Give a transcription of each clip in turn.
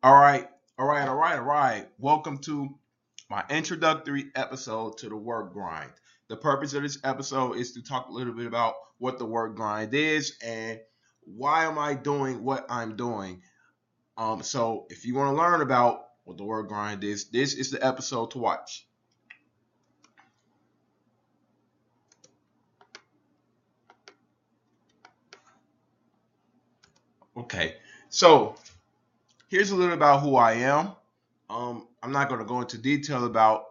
All right, all right. Welcome to my introductory episode to the work grind. The purpose of this episode is to talk a little bit about what the work grind is and why am I doing what I'm doing. So if you want to learn about what the work grind is, this is the episode to watch. Okay, so here's a little about who I am. I'm not going to go into detail about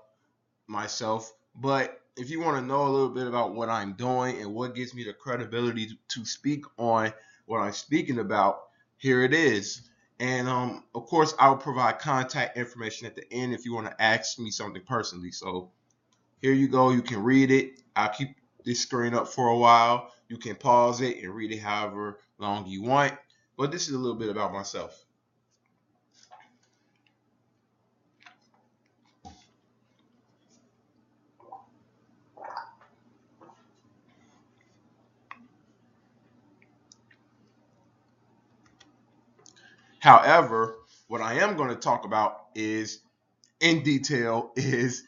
myself, but if you want to know a little bit about what I'm doing and what gives me the credibility to speak on what I'm speaking about, here it is. And of course, I'll provide contact information at the end if you want to ask me something personally. So here you go. You can read it. I'll keep this screen up for a while. You can pause it and read it however long you want. But this is a little bit about myself. However, what I am going to talk about is in detail is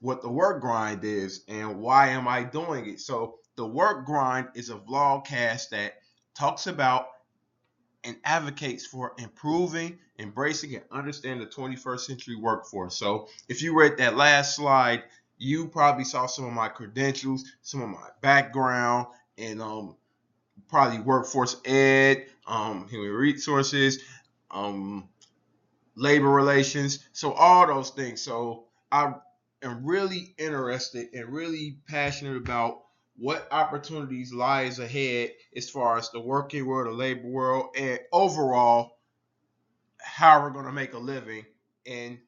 what the work grind is and why am I doing it. So the work grind is a vlogcast that talks about and advocates for improving, embracing, and understanding the 21st century workforce. So if you read that last slide, you probably saw some of my credentials, some of my background, and probably workforce ed, human resources, um, labor relations, so all those things. So I am really interested and really passionate about what opportunities lies ahead as far as the working world, the labor world, and overall how we're going to make a living in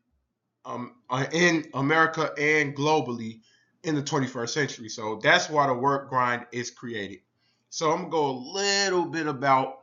America and globally in the 21st century. So that's why the work grind is created. So I'm gonna go a little bit about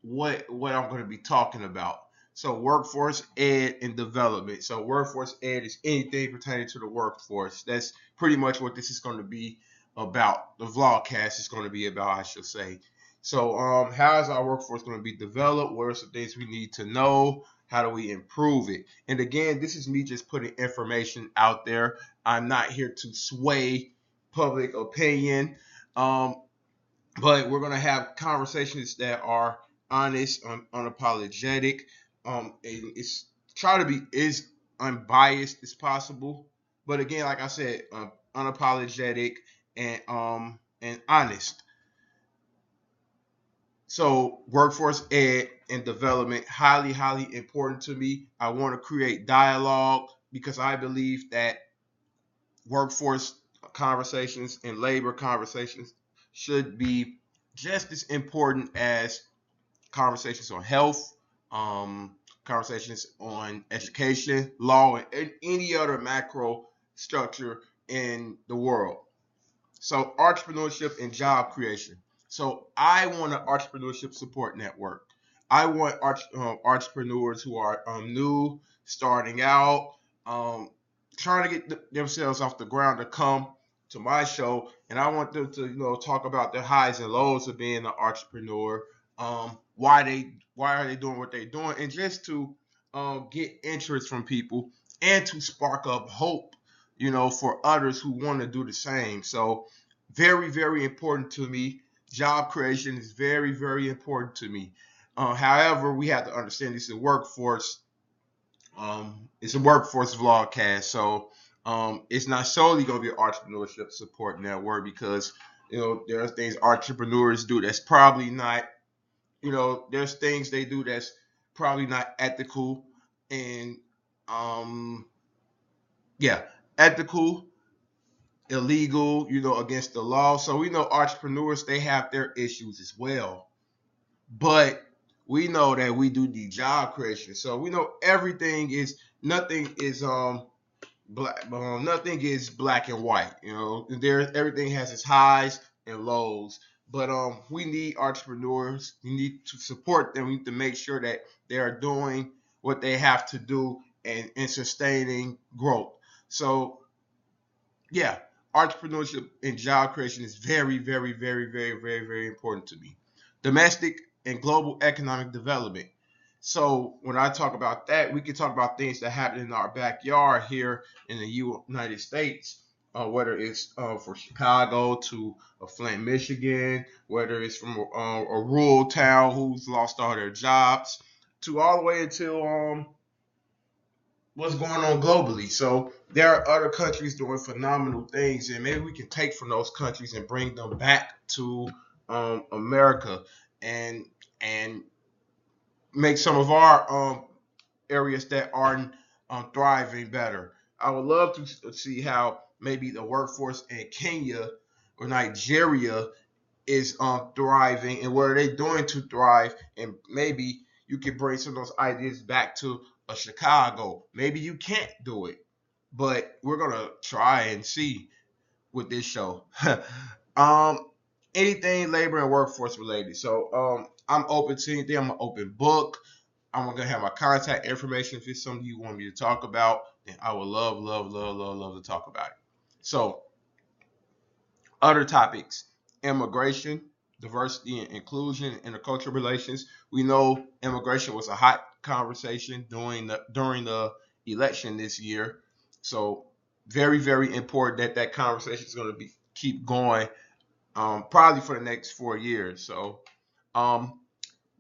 what I'm going to be talking about. So workforce ed and development. So workforce ed is anything pertaining to the workforce. That's pretty much what this is going to be about. The vlogcast is going to be about, I should say. So how is our workforce going to be developed? What are some things we need to know? How do we improve it? And again, this is me just putting information out there. I'm not here to sway public opinion. Um, but we're gonna have conversations that are honest, unapologetic. And it's try to be as unbiased as possible. But again, like I said, unapologetic and honest. So workforce ed and development highly important to me. I want to create dialogue because I believe that workforce conversations and labor conversations should be just as important as conversations on health, conversations on education, law, and any other macro structure in the world. So, entrepreneurship and job creation. So, I want an entrepreneurship support network. I want entrepreneurs who are new, starting out, um, trying to get themselves off the ground to come to my show, and I want them to talk about the highs and lows of being an entrepreneur, why are they doing what they're doing, and just to get interest from people and to spark up hope, for others who want to do the same. So very important to me. Job creation is very important to me. However, we have to understand this is a workforce. It's a workforce vlogcast, so it's not solely going to be an entrepreneurship support network because there are things entrepreneurs do that's probably not. There's things they do that's probably not ethical and um, yeah, ethical, illegal, against the law. So we know entrepreneurs, they have their issues as well. But we know that we do the job creation. So we know nothing is nothing is black and white. Everything has its highs and lows. But we need entrepreneurs. We need to support them. We need to make sure that they are doing what they have to do and sustaining growth. So yeah, entrepreneurship and job creation is very important to me. Domestic and global economic development. So when I talk about that, we can talk about things that happen in our backyard here in the United States, whether it's from Chicago to Flint, Michigan, whether it's from a rural town who's lost all their jobs, to all the way until what's going on globally. So there are other countries doing phenomenal things, and maybe we can take from those countries and bring them back to America and and make some of our areas that aren't thriving better. I would love to see how maybe the workforce in Kenya or Nigeria is thriving and what are they doing to thrive, and maybe you can bring some of those ideas back to a Chicago. Maybe you can't do it, but we're gonna try and see with this show. um, anything labor and workforce related. So I'm open to anything. I'm an open book. I'm gonna have my contact information if it's something you want me to talk about. Then I would love, love, love, love, love to talk about it. So other topics: immigration, diversity and inclusion, intercultural relations. We know immigration was a hot conversation during the election this year. So very, very important that that conversation is going to be keep going, probably for the next 4 years. So um,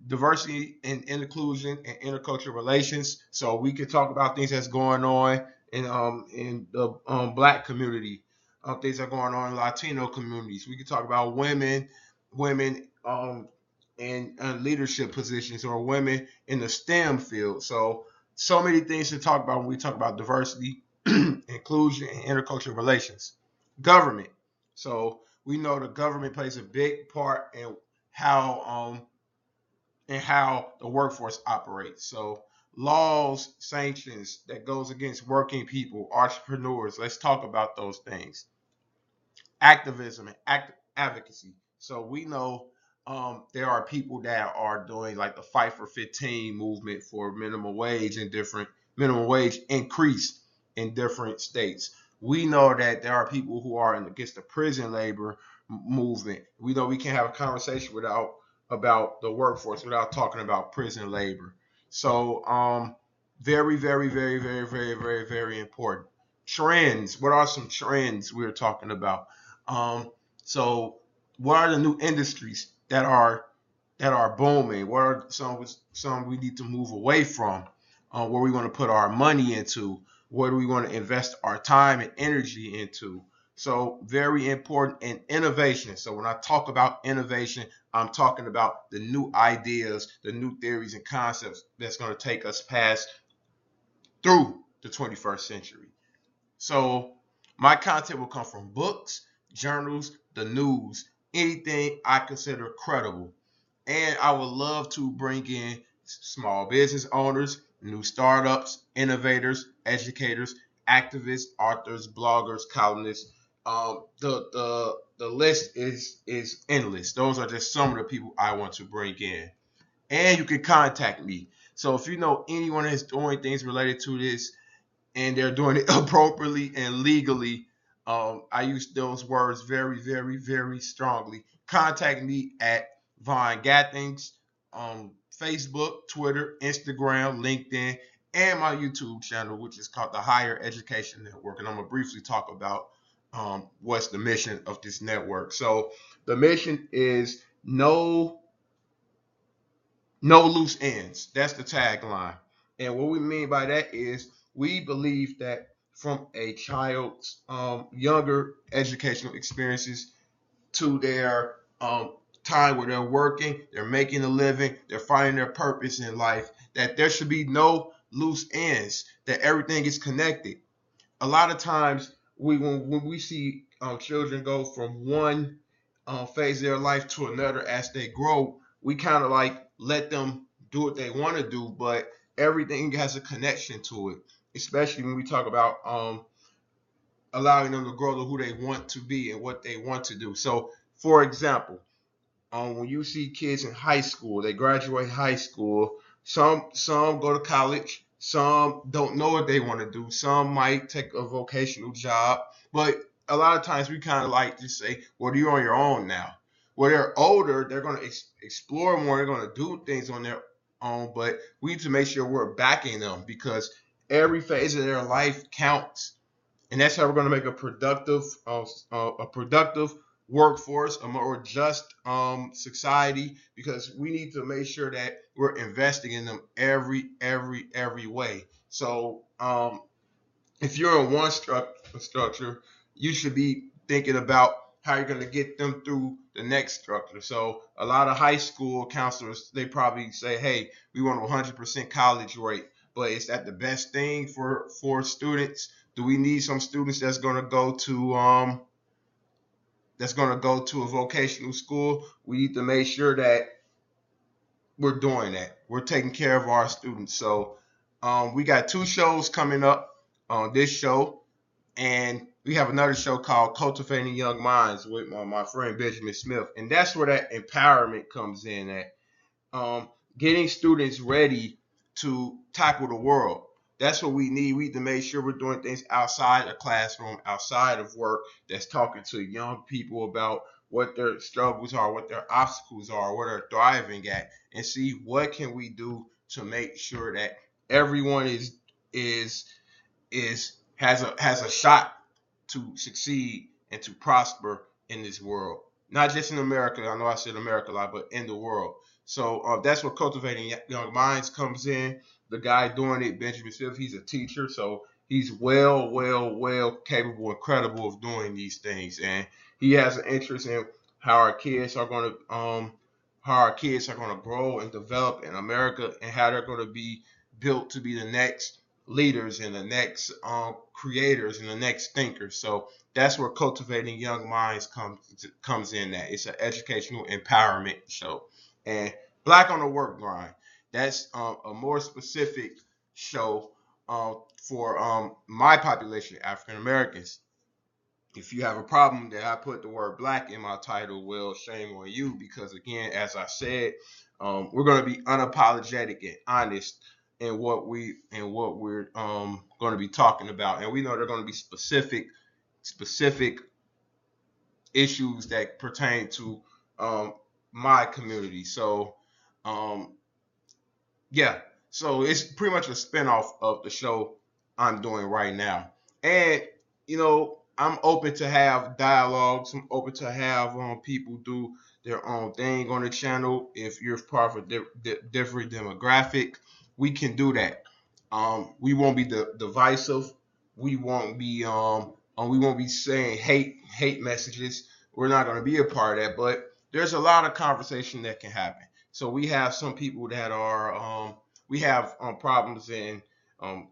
diversity and inclusion and intercultural relations. So we could talk about things that's going on in the Black community, things that are going on in Latino communities. We could talk about women in leadership positions or women in the STEM field. So many things to talk about when we talk about diversity, inclusion, and intercultural relations. Government. So we know the government plays a big part in how the workforce operates. So laws, sanctions that goes against working people, entrepreneurs. Let's talk about those things. Activism and advocacy. So we know there are people that are doing like the Fight for 15 movement for minimum wage increase in different states. We know that there are people who are against the prison labor movement. We know we can't have a conversation without about the workforce without talking about prison labor. So very, very, very, very, very, very, very important. Trends. What are some trends we're talking about? Um, so, what are the new industries that are booming? What are some we need to move away from? Where we want to put our money into? Where do we want to invest our time and energy into? So, very important in innovation. So, when I talk about innovation, I'm talking about the new ideas, the new theories and concepts that's going to take us past through the 21st century. So my content will come from books, journals, the news, anything I consider credible. And I would love to bring in small business owners, new startups, innovators, educators, activists, authors, bloggers, columnists. The list is endless. Those are just some of the people I want to bring in. And you can contact me. So if you know anyone that's doing things related to this, and they're doing it appropriately and legally. I use those words very, very, very strongly. Contact me at Von Gathings on Facebook, Twitter, Instagram, LinkedIn, and my YouTube channel, which is called the Higher Education Network. And I'm going to briefly talk about what's the mission of this network. So the mission is no loose ends. That's the tagline. And what we mean by that is we believe that from a child's younger educational experiences to their time where they're working, they're making a living, they're finding their purpose in life, that there should be no loose ends, that everything is connected. A lot of times when we see children go from one phase of their life to another as they grow, we kind of like let them do what they want to do, but everything has a connection to it, especially when we talk about allowing them to grow to who they want to be and what they want to do. So for example, when you see kids in high school, they graduate high school. Some go to college. Some don't know what they want to do. Some might take a vocational job. But a lot of times we kind of like to say, "Well, you're on your own now." When they're older, they're going to explore more. They're going to do things on their but we need to make sure we're backing them because every phase of their life counts, and that's how we're going to make a productive workforce, a more just society. Because we need to make sure that we're investing in them every way. So if you're in one structure, you should be thinking about how you're going to get them through the next structure. So a lot of high school counselors, they probably say, hey, we want 100% college rate, but is that the best thing for students? Do we need some students that's going to go to a vocational school? We need to make sure that we're doing that. We're taking care of our students. So we got 2 shows coming up on this show. And we have another show called Cultivating Young Minds with my friend Benjamin Smith. And that's where that empowerment comes in at. Getting students ready to tackle the world. That's what we need. We need to make sure we're doing things outside the classroom, outside of work, that's talking to young people about what their struggles are, what their obstacles are, what they're thriving at, and see what can we do to make sure that everyone is has a shot to succeed and to prosper in this world. Not just in America. I know I said America a lot, but in the world. So that's where cultivating young minds comes in. The guy doing it, Benjamin Smith, he's a teacher, so he's well capable and credible of doing these things, and he has an interest in how our kids are going to grow and develop in America, and how they're going to be built to be the next leaders and the next creators and the next thinkers. So that's where cultivating young minds comes in. That it's an educational empowerment show. And Black on the Work Grind, that's a more specific show for my population, African Americans. If you have a problem that I put the word black in my title, well, shame on you, because again, as I said, we're going to be unapologetic and honest in what we're going to be talking about, and we know there are going to be specific issues that pertain to my community. So um, yeah, so it's pretty much a spinoff of the show I'm doing right now. And I'm open to have dialogues. I'm open to have people do their own thing on the channel. If you're part of a different demographic, we can do that. We won't be divisive. We won't be saying hate messages. We're not going to be a part of that. But there's a lot of conversation that can happen. So we have some people that are we have problems in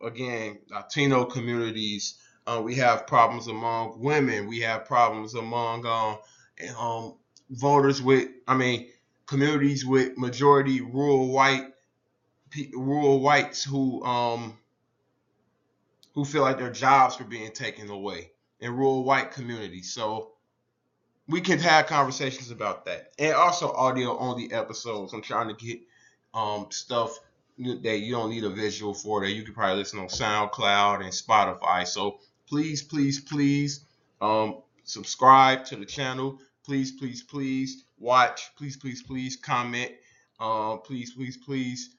again Latino communities. We have problems among women. We have problems among voters with communities with majority rural whites who feel like their jobs are being taken away in rural white communities. So we can have conversations about that, and also audio only episodes. I'm trying to get stuff that you don't need a visual for, that you can probably listen on SoundCloud and Spotify. So please subscribe to the channel. Please watch. Please comment. Please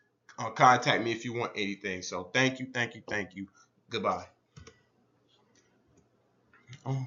contact me if you want anything. So thank you. Goodbye. Oh.